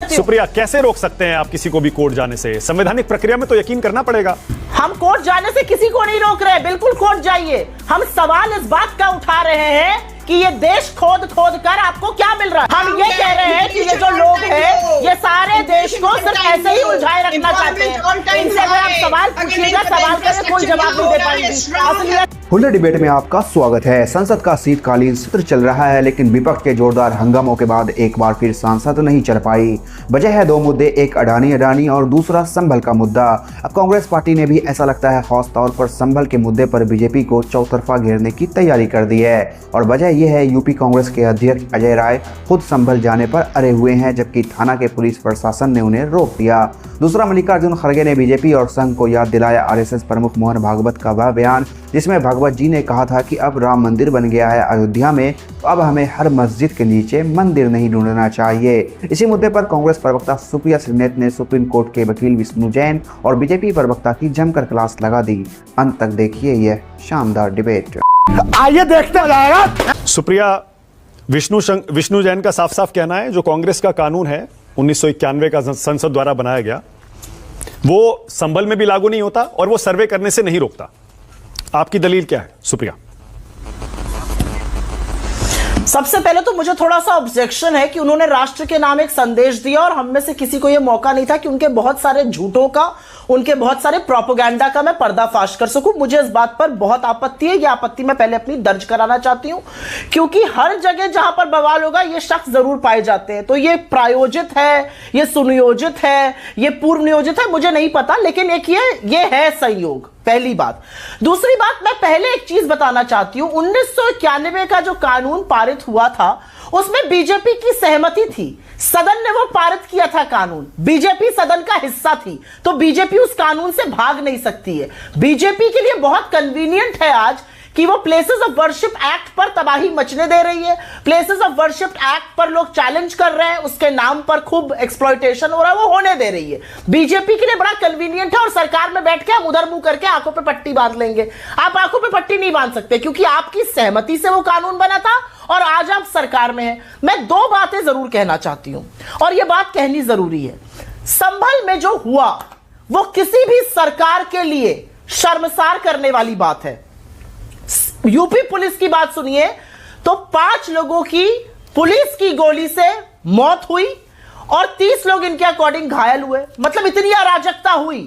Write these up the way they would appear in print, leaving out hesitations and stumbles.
सुप्रिया, कैसे रोक सकते हैं आप किसी को भी कोर्ट जाने से? संवैधानिक प्रक्रिया में तो यकीन करना पड़ेगा। हम कोर्ट जाने से किसी को नहीं रोक रहे, बिल्कुल कोर्ट जाइए। हम सवाल इस बात का उठा रहे हैं कि ये देश खोद खोद कर आपको क्या मिल रहा है। हम ये कह रहे हैं कि ये जो लोग हैं ये सारे देश को सिर्फ ऐसे ही उलझाए रखना चाहते हैं। इनसे अगर आप सवाल पूछिएगा, सवाल का कोई जवाब नहीं दे पाएंगे। खुले डिबेट में आपका स्वागत है। संसद का शीतकालीन सत्र चल रहा है, लेकिन विपक्ष के जोरदार हंगामों के बाद एक बार फिर सांसद नहीं चल पाई। वजह है दो मुद्दे, एक अडानी और दूसरा संभल का मुद्दा। अब कांग्रेस पार्टी ने भी ऐसा लगता है खास तौर पर संभल के मुद्दे पर बीजेपी को चौतरफा घेरने की तैयारी कर दी है। और वजह यह है, यूपी कांग्रेस के अध्यक्ष अजय राय खुद संभल जाने पर अड़े हुए हैं, जबकि थाना के पुलिस प्रशासन ने उन्हें रोक दिया। दूसरा, मल्लिकार्जुन खड़गे ने बीजेपी और संघ को याद दिलाया आरएसएस प्रमुख मोहन भागवत का वह बयान, जिसमें भागवत जी ने कहा था कि अब राम मंदिर बन गया है अयोध्या में, तो अब हमें हर मस्जिद के नीचे मंदिर नहीं ढूंढना चाहिए। इसी मुद्दे पर कांग्रेस प्रवक्ता सुप्रिया श्रीनेत ने सुप्रीम कोर्ट के वकील विष्णु जैन और बीजेपी प्रवक्ता की जमकर क्लास लगा दी। अंत तक देखिए यह शानदार डिबेट। आइए देखते जाएगा। सुप्रिया, विष्णु जैन का साफ साफ कहना है जो कांग्रेस का कानून है 1991 का संसद द्वारा बनाया गया, वो संभल में भी लागू नहीं होता और वो सर्वे करने से नहीं रोकता। आपकी दलील क्या है सुप्रिया? सबसे पहले तो मुझे थोड़ा सा ऑब्जेक्शन है कि उन्होंने राष्ट्र के नाम एक संदेश दिया और हम में से किसी को यह मौका नहीं था कि उनके बहुत सारे झूठों का, उनके बहुत सारे प्रोपेगेंडा का मैं पर्दाफाश कर सकूं। मुझे इस बात पर बहुत आपत्ति है। यह आपत्ति मैं पहले अपनी दर्ज कराना चाहती हूं, क्योंकि हर जगह जहां पर बवाल होगा ये शख्स जरूर पाए जाते हैं। तो ये प्रायोजित है, ये सुनियोजित है, ये पूर्व नियोजित है, मुझे नहीं पता, लेकिन एक ये है संयोग। पहली बात। दूसरी बात, मैं पहले एक चीज बताना चाहती हूं। 1991 का जो कानून पारित हुआ था उसमें बीजेपी की सहमति थी। सदन ने वो पारित किया था कानून, बीजेपी सदन का हिस्सा थी, तो बीजेपी उस कानून से भाग नहीं सकती है। बीजेपी के लिए बहुत कन्वीनियंट है आज कि वो प्लेसेस ऑफ वर्शिप एक्ट पर तबाही मचने दे रही है। प्लेसेस ऑफ वर्शिप एक्ट पर लोग चैलेंज कर रहे हैं, उसके नाम पर खूब एक्सप्लॉयटेशन हो रहा है, वो होने दे रही है। बीजेपी के लिए बड़ा कन्वीनियंट है और सरकार में बैठ के हम उधर मुंह करके आंखों पे पट्टी बांध लेंगे। आप आंखों पे पट्टी नहीं बांध सकते, क्योंकि आपकी सहमति से वो कानून बना था और आज आप सरकार में हैं। मैं दो बातें जरूर कहना चाहती हूं और यह बात कहनी जरूरी है। संभल में जो हुआ वो किसी भी सरकार के लिए शर्मसार करने वाली बात है। यूपी पुलिस की बात सुनिए तो 5 लोगों की पुलिस की गोली से मौत हुई और 30 लोग इनके अकॉर्डिंग घायल हुए। मतलब इतनी अराजकता हुई।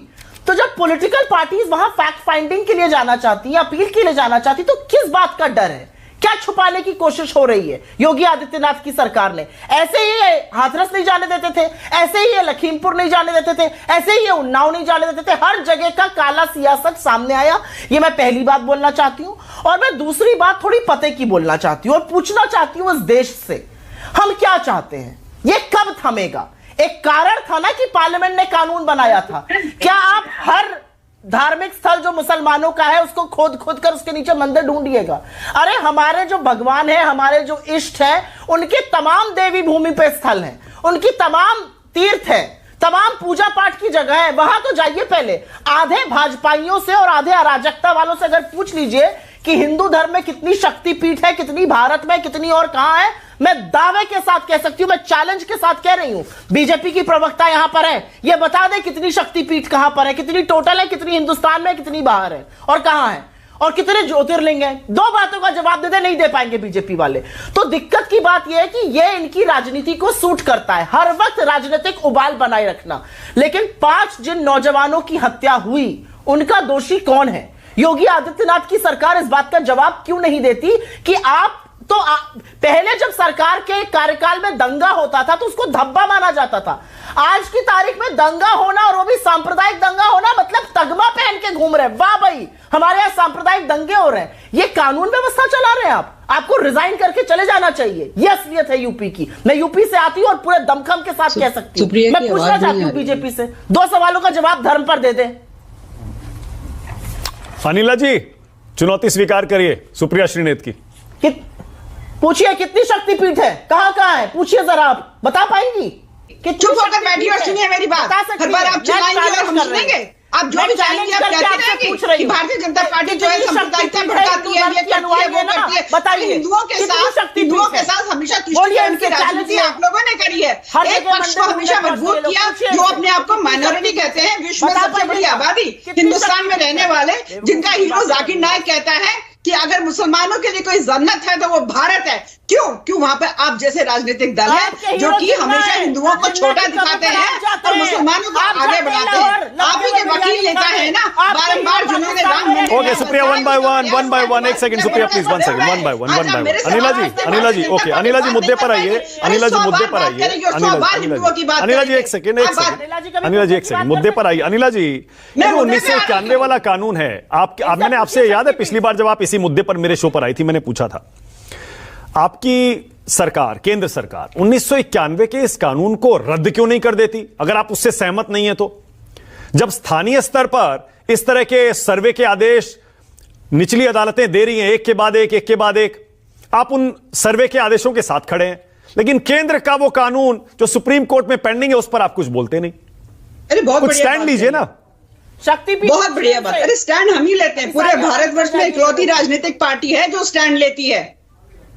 तो जब पॉलिटिकल पार्टीज वहां फैक्ट फाइंडिंग के लिए जाना चाहती है, अपील के लिए जाना चाहती, तो किस बात का डर है? क्या छुपाने की कोशिश हो रही है योगी आदित्यनाथ की सरकार ने? ऐसे ही ये हाथरस नहीं जाने देते थे, ऐसे ही ये लखीमपुर नहीं जाने देते थे, ऐसे ही ये उन्नाव नहीं जाने देते थे। हर जगह का काला सियासत सामने आया। ये मैं पहली बात बोलना चाहती हूं। और मैं दूसरी बात थोड़ी पते की बोलना चाहती हूं और पूछना चाहती हूं इस देश से, हम क्या चाहते हैं? ये कब थमेगा? एक कारण था ना कि पार्लियामेंट ने कानून बनाया था। क्या आप हर धार्मिक स्थल जो मुसलमानों का है उसको खोद खोद कर उसके नीचे मंदिर ढूंढिएगा? अरे हमारे जो भगवान है, हमारे जो इष्ट है, उनके तमाम देवी भूमि पे स्थल हैं, उनकी तमाम तीर्थ है, तमाम पूजा पाठ की जगह है, वहां तो जाइए। पहले आधे भाजपाइयों से और आधे अराजकता वालों से अगर पूछ लीजिए कि हिंदू धर्म में कितनी शक्तिपीठ है, कितनी भारत में, कितनी और कहां है, मैं दावे के साथ कह सकती हूं, मैं चैलेंज के साथ कह रही हूं। बीजेपी की प्रवक्ता यहां पर है, ये बता दे कितनी शक्तिपीठ कहां पर है, कितनी टोटल है, कितनी हिंदुस्तान में, कितनी बाहर है और कहां है, और कितने ज्योतिर्लिंग हैं। दो बातों का जवाब दे दे, नहीं दे पाएंगे बीजेपी वाले। तो दिक्कत की बात यह है कि यह इनकी राजनीति को सूट करता है, हर वक्त राजनीतिक उबाल बनाए रखना। लेकिन 5 जिन नौजवानों की हत्या हुई, उनका दोषी कौन है? योगी आदित्यनाथ की सरकार इस बात का जवाब क्यों नहीं देती कि पहले जब सरकार के कार्यकाल में दंगा होता था तो उसको धब्बा माना जाता था। आज की तारीख में दंगा होना, और वो भी सांप्रदायिक दंगा होना, मतलब तगमा पहन के घूम रहे हैं, वाह भाई हमारे यहां सांप्रदायिक दंगे हो रहे हैं। ये कानून व्यवस्था चला रहे हैं आप। आपको रिजाइन करके चले जाना चाहिए। ये असलियत है यूपी की। मैं यूपी से आती हूं और पूरे दमखम के साथ कह सकती हूं। मैं पूछना चाहती हूं बीजेपी से, 2 सवालों का जवाब धर्म पर दे दे। अनिला जी, चुनौती स्वीकार करिए सुप्रिया श्रीनेत की। पूछिए कितनी शक्तिपीठ है, कहां है, पूछिए जरा। आप बता पाएंगी? चुप होकर बैठी और सुनिए मेरी बात। हर बार आप चिल्लाएंगे और हम सुनेंगे? आप जो भी चाहेंगे आप कहते रहेंगे कि भारतीय जनता पार्टी जो है सांप्रदायिकता भड़काती है, ये करती है, वो करती है। बताइए, हिंदुओं के साथ हमेशा तुष्टिकरण की राजनीति आप लोगों ने करी है। एक पक्ष को हमेशा मजबूर किया जो अपने आप को माइनॉरिटी कहते हैं, विश्व में सबसे बड़ी आबादी हिंदुस्तान में रहने वाले, जिनका हीरो जाकिर नाइक कहता है कि अगर मुसलमानों के लिए कोई जन्नत है तो वो भारत है। क्यों वहां पे आप जैसे राजनीतिक दल है जो कि हमेशा हिंदुओं को छोटा दिखाते हैं और मुसलमानों को आगे बढ़ाते हैं। आप ही के वकील नेता है ना, बारंबार जिन्होंने Ram Mandir. Okay Supriya, one by one, एक second Supriya please, one second, one by one. Anila ji okay, Anila ji मुद्दे पर आइए, अनिला जी मुद्दे पर आइए, अनिला जी एक सेकंड, अनिला जी एक सेकंड, मुद्दे पर आइए। अनिला जी, 1991 वाला कानून है, मैंने आपसे याद है पिछली बार जब आप इसी मुद्दे पर मेरे शो पर आई थी, मैंने पूछा था आपकी सरकार, केंद्र सरकार 1991 के इस कानून को रद्द क्यों नहीं कर देती, अगर आप उससे सहमत नहीं है तो। जब स्थानीय स्तर पर इस तरह के सर्वे के आदेश निचली अदालतें दे रही हैं एक के बाद एक, आप उन सर्वे के आदेशों के साथ खड़े हैं, लेकिन केंद्र का वो कानून जो सुप्रीम कोर्ट में पेंडिंग है उस पर आप कुछ बोलते नहीं। अरे बहुत कुछ स्टैंड लीजिए ना। शक्तिपीठ बहुत बढ़िया बात। अरे स्टैंड हम ही लेते हैं, पूरे भारतवर्ष में इकलौती राजनीतिक पार्टी है जो स्टैंड लेती है,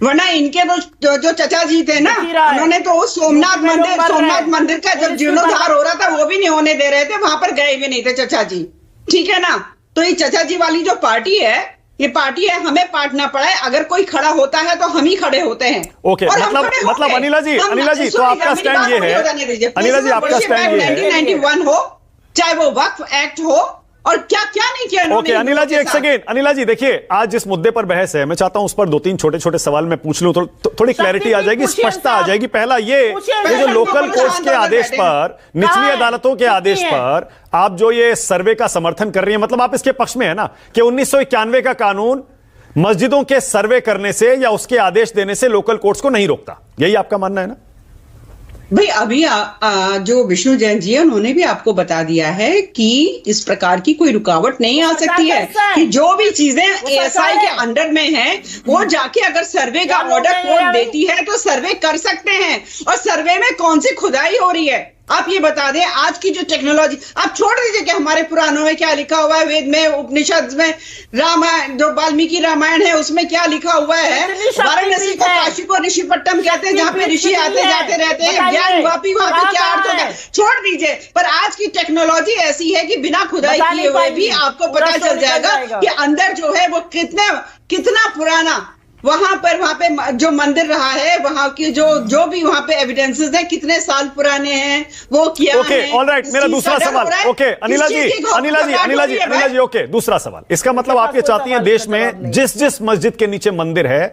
वरना इनके तो जो चचा जी थे ना, उन्होंने तो सोमनाथ मंदिर का जब जीर्णोद्धार हो रहा था वो भी नहीं होने दे रहे थे, वहां पर गए भी नहीं थे चचा जी, ठीक है ना। तो ये चचा जी वाली जो पार्टी है, ये पार्टी है, हमें पाटना पड़ा है। अगर कोई खड़ा होता है तो हम ही खड़े होते हैं। ओके, मतलब अनिला जी तो आपका स्टैंड ये है, अनिला जी आपका स्टैंड ये है 1991 हो, चाहे वो वक्फ एक्ट हो, और क्या नहीं किया। ओके अनिला जी एक सेकेंड, अनिला जी देखिए आज जिस मुद्दे पर बहस है, मैं चाहता हूं उस पर 2-3 छोटे सवाल मैं पूछ लूं, तो थोड़ी क्लैरिटी आ जाएगी, स्पष्टता आ जाएगी। पहला ये जो लोकल कोर्ट्स के आदेश पर, निचली अदालतों के आदेश पर आप जो ये सर्वे का समर्थन कर रही है, मतलब आप इसके पक्ष में है ना कि 1991 का कानून मस्जिदों के सर्वे करने से या उसके आदेश देने से लोकल कोर्ट्स को नहीं रोकता, यही आपका मानना है ना? भाई अभी जो विष्णु जैन जी है उन्होंने भी आपको बता दिया है कि इस प्रकार की कोई रुकावट नहीं आ सकती है कि जो भी चीजें एएसआई के अंडर में हैं वो जाके अगर सर्वे का ऑर्डर कोर्ट देती है तो सर्वे कर सकते हैं। और सर्वे में कौन सी खुदाई हो रही है आप ये बता दें। आज की जो टेक्नोलॉजी, आप छोड़ दीजिए कि हमारे पुराणों में क्या लिखा हुआ है, वेद में, उपनिषद में, रामायण जो वाल्मीकि रामायण है उसमें क्या लिखा हुआ है। वाराणसी को काशी को ऋषिपट्टम कहते हैं, जहाँ पे ऋषि आते जाते रहते हैं, ज्ञान वापी वहां पे क्या अर्थ होता है, छोड़ दीजिए। पर आज की टेक्नोलॉजी ऐसी है कि बिना खुदाई किए हुए भी आपको पता चल जाएगा कि अंदर जो है वो कितना पुराना वहां पे जो मंदिर रहा है, वहां की जो भी वहां पे एविडेंसेस हैं कितने साल पुराने हैं, वो क्या ओके ऑलराइट, मेरा दूसरा सवाल। ओके अनिला जी ओके, दूसरा सवाल। इसका मतलब आप ये चाहती हैं देश में जिस मस्जिद के नीचे मंदिर है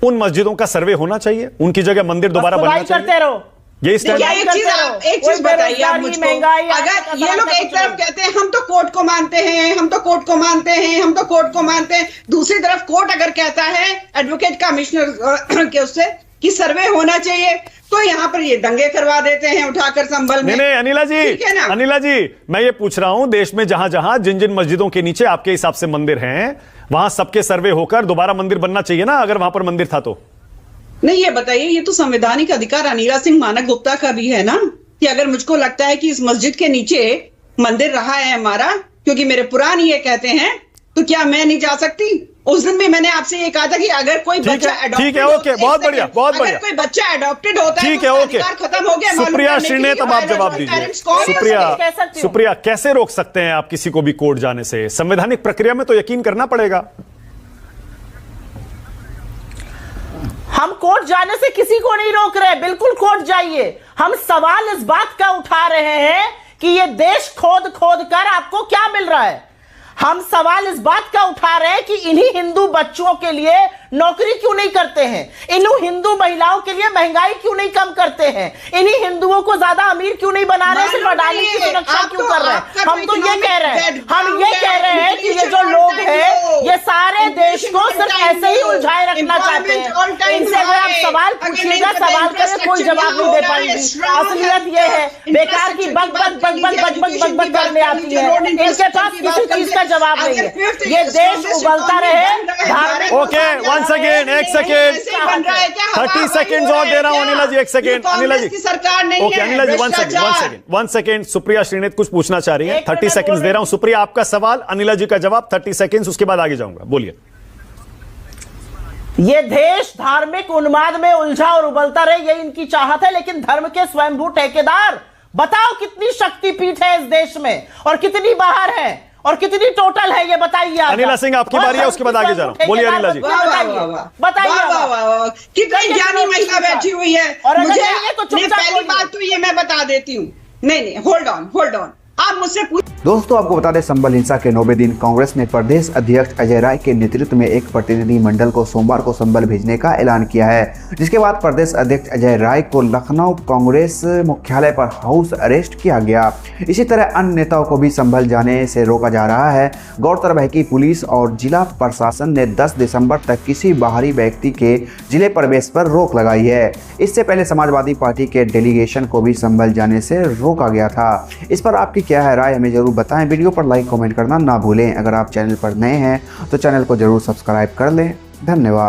उन मस्जिदों का सर्वे होना चाहिए, उनकी जगह मंदिर दोबारा बनना चाहिए, ये एक चीज बताइए आप मुझको, अगर ये लोग एक तरफ कहते हैं हम तो कोर्ट को मानते हैं, हम तो कोर्ट को मानते हैं, हम तो कोर्ट को मानते हैं, दूसरी तरफ कोर्ट अगर कहता है एडवोकेट कमिश्नर के उससे कि सर्वे होना चाहिए, तो यहाँ पर ये दंगे करवा देते हैं उठाकर संभल में। नहीं अनिला जी मैं ये पूछ रहा हूं देश में जहां जहां जिन मस्जिदों के नीचे आपके हिसाब से मंदिर हैं वहां सबके सर्वे होकर दोबारा मंदिर बनना चाहिए ना, अगर वहां पर मंदिर था तो। नहीं ये बताइए, ये तो संवैधानिक अधिकार अनिला सिंह मानक गुप्ता का भी है ना कि अगर मुझको लगता है कि इस मस्जिद के नीचे मंदिर रहा है हमारा, क्योंकि मेरे पुराण ये कहते हैं, तो क्या मैं नहीं जा सकती? उस दिन भी मैंने आपसे ये कहा था कि अगर कोई बच्चा ठीक है ओके, बहुत बढ़िया अगर कोई बच्चा अडॉप्टेड होता है ठीक है ओके, खत्म हो गया। सुप्रिया श्रीने तब आप जवाब दीजिए। सुप्रिया कैसे रोक सकते हैं आप किसी को भी कोर्ट जाने से? संवैधानिक प्रक्रिया में तो यकीन करना पड़ेगा। हम कोर्ट जाने से किसी को नहीं रोक रहे, बिल्कुल कोर्ट जाइए। हम सवाल इस बात का उठा रहे हैं कि ये देश खोद कर आपको क्या मिल रहा है। हम सवाल इस बात का उठा रहे हैं कि इन्हीं हिंदू बच्चों के लिए नौकरी क्यों नहीं करते हैं, इन्हीं हिंदू महिलाओं के लिए महंगाई क्यों नहीं कम करते हैं, इन्हीं हिंदुओं को ज्यादा अमीर क्यों नहीं बना रहे, सिर्फ अडानी की सुरक्षा क्यों कर रहे हैं। हम तो ये कह रहे हैं, हम ये कह रहे हैं कि ये जो लोग हैं ये सारे देश को सिर्फ ऐसे ही उलझाए रखना चाहते हैं। इनसे अगर आप सवाल पूछिएगा, सवाल करें, कोई जवाब नहीं दे पाएंगी। असलियत ये है बेकार की बग करने आती है, इनके पास किसी चीज का जवाब नहीं है। ये देश उबलता रहे। ओके वन सेकेंड, एक सेकेंड, ऐसे ही बन रहा है क्या? 30 सेकेंड और दे रहा हूं अनिला जी, एक सेकेंड, अनिला जी की सरकार नहीं ओके, है, अनिला जी वन सेकेंड, सुप्रिया श्रीनेत कुछ पूछना चाह रही है, 30 सेकेंड दे रहा हूं। सुप्रिया आपका सवाल, अनिला जी का जवाब, 30 सेकेंड, उसके बाद आगे जाऊंगा, बोलिए। ये देश धार्मिक उन्माद में उलझा और उबलता रहे, ये इनकी चाहत है, लेकिन धर्म के स्वयंभू ठेकेदार बताओ कितनी शक्तिपीठ है इस देश में और कितनी बाहर है और कितनी टोटल है, ये बताइए। अनिला सिंह आपकी बारी है, उसके बाद आगे जा रहा हूं, बोलिए अनिला जी। बताइए कितनी ज्ञानी महिला बैठी हुई है, मुझे पहली बात तो ये मैं बता देती हूँ। नहीं, होल्ड ऑन, आप मुझसे दोस्तों आपको बता दें, संभल हिंसा के 9वें दिन कांग्रेस ने प्रदेश अध्यक्ष अजय राय के नेतृत्व में एक प्रतिनिधि मंडल को सोमवार को संभल भेजने का ऐलान किया है, जिसके बाद प्रदेश अध्यक्ष अजय राय को लखनऊ कांग्रेस मुख्यालय पर हाउस अरेस्ट किया गया। इसी तरह अन्य नेताओं को भी संभल जाने से रोका जा रहा है। गौरतलब है कि पुलिस और जिला प्रशासन ने 10 दिसंबर तक किसी बाहरी व्यक्ति के जिले प्रवेश पर रोक लगाई है। इससे पहले समाजवादी पार्टी के डेलीगेशन को भी संभल जाने से रोका गया था। इस पर आपकी क्या है राय, हमें जरूर बताएं। वीडियो पर लाइक कमेंट करना ना भूलें। अगर आप चैनल पर नए हैं तो चैनल को जरूर सब्सक्राइब कर लें। धन्यवाद।